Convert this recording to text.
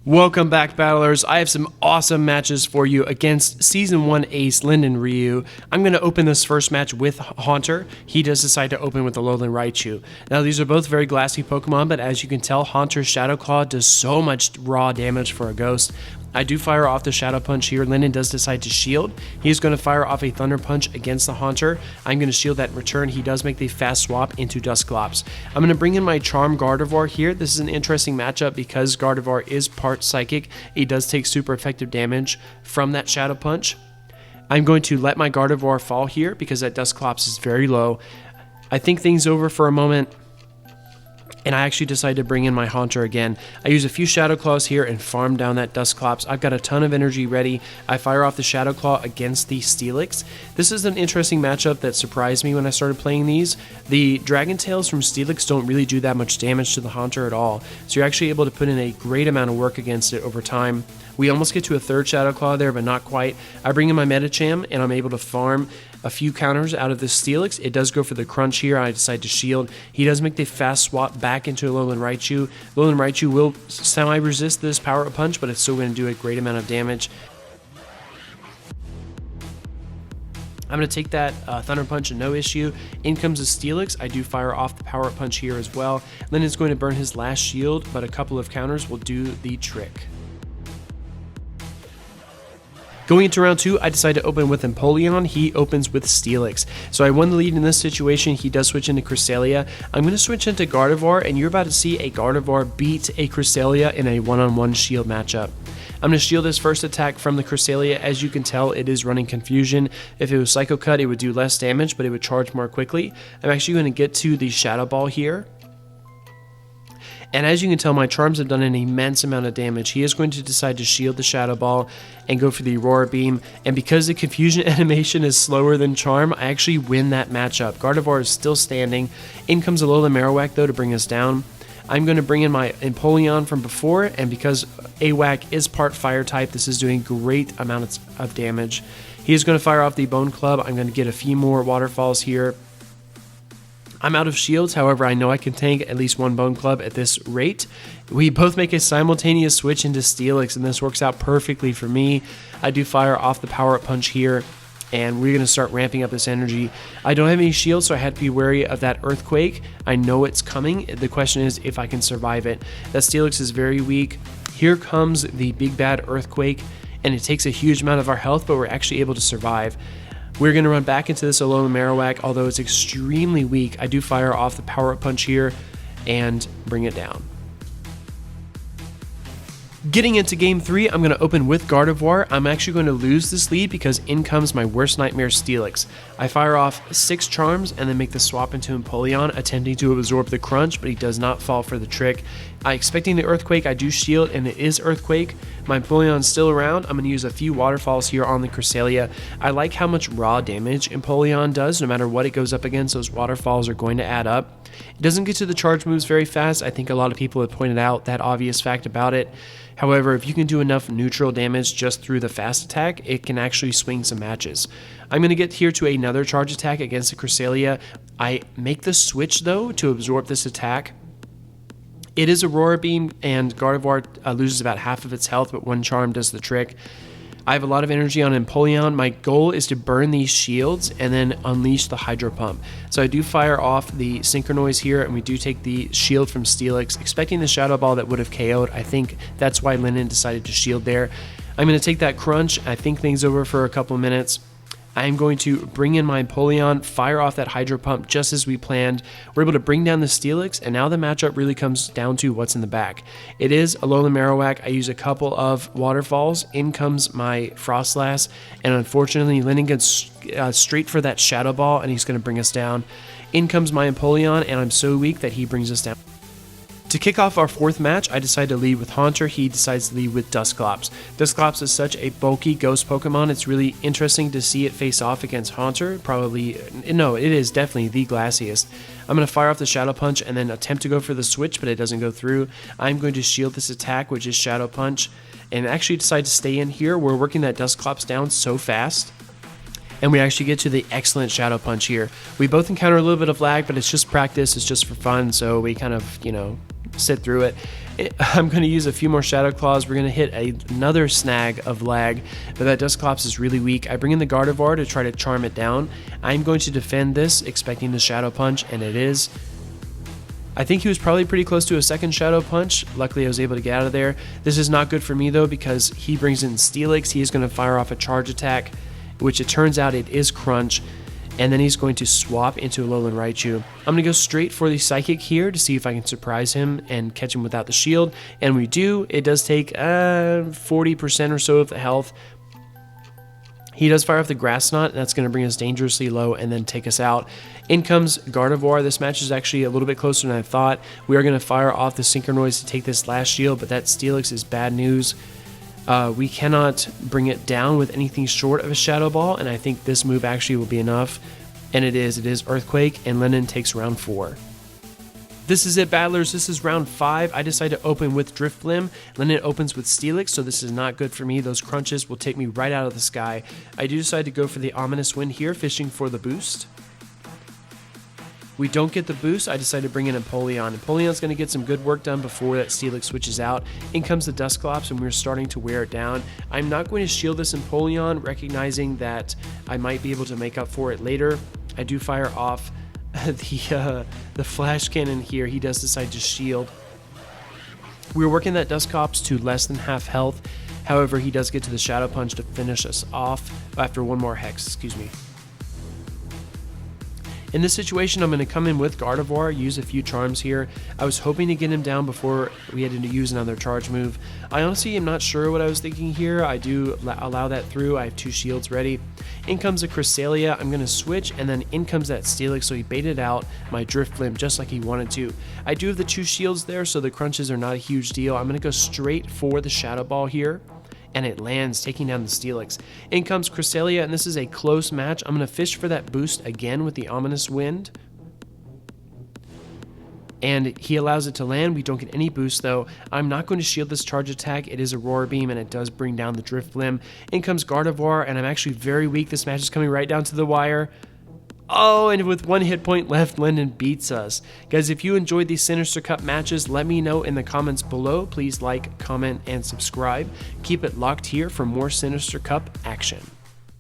Welcome back, battlers. I have some awesome matches for you against Season 1 Ace LindenRyu. I'm going to open this first match with Haunter. He does decide to open with the Alolan Raichu. Now, these are both very glassy Pokemon, but as you can tell, Haunter's Shadow Claw does so much raw damage for a ghost. I do fire off the Shadow Punch here. Linden does decide to shield. He's going to fire off a Thunder Punch against the Haunter. I'm going to shield that in return. He does make the fast swap into Dusclops. I'm going to bring in my Charm Gardevoir here. This is an interesting matchup because Gardevoir is part Psychic. He does take super effective damage from that Shadow Punch. I'm going to let my Gardevoir fall here because that Dusclops is very low. I think things over for a moment, and I actually decided to bring in my Haunter again. I use a few Shadow Claws here and farm down that Dusclops. I've got a ton of energy ready. I fire off the Shadow Claw against the Steelix. This is an interesting matchup that surprised me when I started playing these. The Dragon Tails from Steelix don't really do that much damage to the Haunter at all, so you're actually able to put in a great amount of work against it over time. We almost get to a third Shadow Claw there, but not quite. I bring in my Medicham, and I'm able to farm a few counters out of the Steelix. It does go for the crunch here. I decide to shield. He does make the fast swap back into Alolan Raichu. Alolan Raichu will semi-resist this Power Up Punch, but it's still going to do a great amount of damage. I'm going to take that Thunder Punch and no issue. In comes the Steelix. I do fire off the Power Up Punch here as well. Linden's going to burn his last shield, but a couple of counters will do the trick. Going into round 2, I decide to open with Empoleon. He opens with Steelix. So I won the lead in this situation. He does switch into Cresselia. I'm going to switch into Gardevoir, and you're about to see a Gardevoir beat a Cresselia in a one-on-one shield matchup. I'm going to shield his first attack from the Cresselia. As you can tell, it is running Confusion. If it was Psycho Cut, it would do less damage, but it would charge more quickly. I'm actually going to get to the Shadow Ball here. And as you can tell, my charms have done an immense amount of damage. He is going to decide to shield the Shadow Ball and go for the Aurora Beam. And because the Confusion animation is slower than Charm, I actually win that matchup. Gardevoir is still standing. In comes Alolan Marowak, though, to bring us down. I'm going to bring in my Empoleon from before, and because AWAC is part Fire type, this is doing great amounts of damage. He is going to fire off the Bone Club. I'm going to get a few more Waterfalls here. I'm out of shields, however, I know I can tank at least one Bone Club at this rate. We both make a simultaneous switch into Steelix, and this works out perfectly for me. I do fire off the Power Up Punch here, and we're going to start ramping up this energy. I don't have any shields, so I have to be wary of that Earthquake. I know it's coming. The question is if I can survive it. That Steelix is very weak. Here comes the big bad Earthquake, and it takes a huge amount of our health, but we're actually able to survive. We're going to run back into this Alolan Marowak, although it's extremely weak. I do fire off the Power Up Punch here and bring it down. Getting into Game 3, I'm going to open with Gardevoir. I'm actually going to lose this lead because in comes my worst nightmare, Steelix. I fire off 6 charms and then make the swap into Empoleon, attempting to absorb the crunch, but he does not fall for the trick. Expecting the Earthquake, I do shield, and it is Earthquake. My Empoleon's still around. I'm going to use a few Waterfalls here on the Cresselia. I like how much raw damage Empoleon does. No matter what it goes up against, those Waterfalls are going to add up. It doesn't get to the charge moves very fast. I think a lot of people have pointed out that obvious fact about it. However, if you can do enough neutral damage just through the fast attack, it can actually swing some matches. I'm going to get here to another charge attack against the Cresselia. I make the switch, though, to absorb this attack. It is Aurora Beam, and Gardevoir loses about half of its health, but one charm does the trick. I have a lot of energy on Empoleon. My goal is to burn these shields and then unleash the Hydro Pump. So I do fire off the Synchronoise here, and we do take the shield from Steelix, expecting the Shadow Ball that would have KO'd. I think that's why Linden decided to shield there. I'm going to take that Crunch. I think things over for a couple of minutes. I'm going to bring in my Empoleon, fire off that Hydro Pump just as we planned. We're able to bring down the Steelix, and now the matchup really comes down to what's in the back. It is Alolan Marowak. I use a couple of Waterfalls. In comes my Frostlass, and unfortunately, Linden gets straight for that Shadow Ball, and he's going to bring us down. In comes my Empoleon, and I'm so weak that he brings us down. To kick off our 4th match, I decide to lead with Haunter. He decides to lead with Dusclops. Dusclops is such a bulky ghost Pokemon. It's really interesting to see it face off against Haunter. No, it is definitely the glassiest. I'm going to fire off the Shadow Punch and then attempt to go for the switch, but it doesn't go through. I'm going to shield this attack, which is Shadow Punch, and actually decide to stay in here. We're working that Dusclops down so fast. And we actually get to the excellent Shadow Punch here. We both encounter a little bit of lag, but it's just practice. It's just for fun, so we kind of, sit through it. I'm going to use a few more Shadow Claws. We're going to hit another snag of lag, but that Dusclops is really weak. I bring in the Gardevoir to try to charm it down. I'm going to defend this, expecting the Shadow Punch, and it is. I think he was probably pretty close to a second Shadow Punch. Luckily, I was able to get out of there. This is not good for me, though, because he brings in Steelix. He is going to fire off a charge attack, which it turns out it is Crunch, and then he's going to swap into Alolan Raichu. I'm going to go straight for the Psychic here to see if I can surprise him and catch him without the shield, and we do. It does take 40% or so of the health. He does fire off the Grass Knot, and that's going to bring us dangerously low and then take us out. In comes Gardevoir. This match is actually a little bit closer than I thought. We are going to fire off the Synchronoise to take this last shield, but that Steelix is bad news. We cannot bring it down with anything short of a Shadow Ball, and I think this move actually will be enough. And it is. It is Earthquake, and Linden takes round 4. This is it, battlers. This is round 5. I decide to open with Drifblim. Linden opens with Steelix, so this is not good for me. Those crunches will take me right out of the sky. I do decide to go for the Ominous Wind here, fishing for the boost. We don't get the boost. I decide to bring in Empoleon. Empoleon's going to get some good work done before that Steelix switches out. In comes the Dusclops, and we're starting to wear it down. I'm not going to shield this Empoleon, recognizing that I might be able to make up for it later. I do fire off the Flash Cannon here. He does decide to shield. We're working that Dusclops to less than half health. However, he does get to the Shadow Punch to finish us off after one more Hex, excuse me. In this situation, I'm going to come in with Gardevoir, use a few charms here. I was hoping to get him down before we had to use another charge move. I honestly am not sure what I was thinking here. I do allow that through. I have 2 shields ready. In comes a Cresselia. I'm going to switch, and then in comes that Steelix, so he baited out my Drifblim just like he wanted to. I do have the 2 shields there, so the crunches are not a huge deal. I'm going to go straight for the Shadow Ball here, and it lands, taking down the Steelix. In comes Cresselia, and this is a close match. I'm going to fish for that boost again with the Ominous Wind. And he allows it to land. We don't get any boost, though. I'm not going to shield this charge attack. It is a Roar Beam, and it does bring down the Drifblim. In comes Gardevoir, and I'm actually very weak. This match is coming right down to the wire. Oh, and with 1 hit point left, Linden beats us. Guys, if you enjoyed these Sinister Cup matches, let me know in the comments below. Please like, comment, and subscribe. Keep it locked here for more Sinister Cup action.